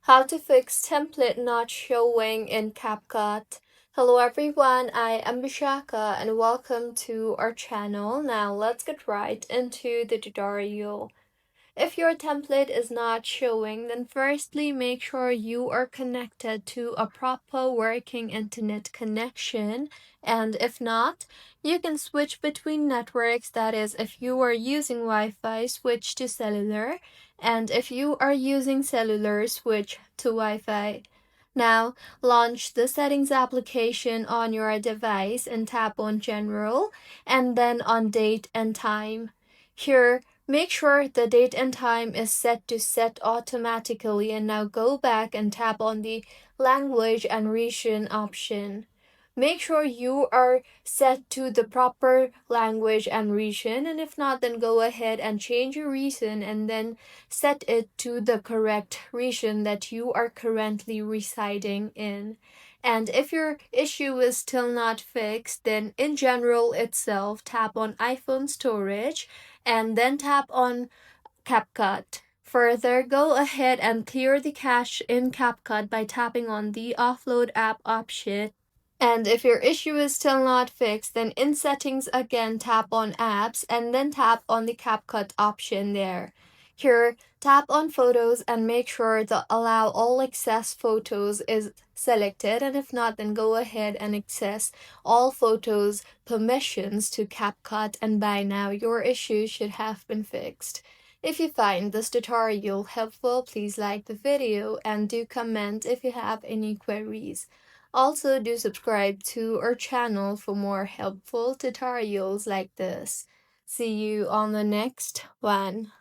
How to fix template not showing in CapCut. Hello everyone, I am Bishaka and welcome to our channel. Now let's get right into the tutorial. If your template is not showing, then firstly make sure you are connected to a proper working internet connection. And if not, you can switch between networks. That is, if you are using Wi-Fi, switch to cellular. And if you are using cellular, switch to Wi-Fi. Now, launch the settings application on your device and tap on General and then on Date and Time. Here, make sure the date and time is set automatically, and now go back and tap on the language and region option. Make sure you are set to the proper language and region, and if not, then go ahead and change your region and then set it to the correct region that you are currently residing in. And if your issue is still not fixed, then in general itself, tap on iPhone storage and then tap on CapCut. Further, go ahead and clear the cache in CapCut by tapping on the Offload App option. And if your issue is still not fixed, then in Settings again, tap on Apps and then tap on the CapCut option there. Here, tap on Photos and make sure the Allow All Access Photos is selected, and if not, then go ahead and access all photos permissions to CapCut, and by now your issue should have been fixed. If you find this tutorial helpful, please like the video and do comment if you have any queries. Also, do subscribe to our channel for more helpful tutorials like this. See you on the next one.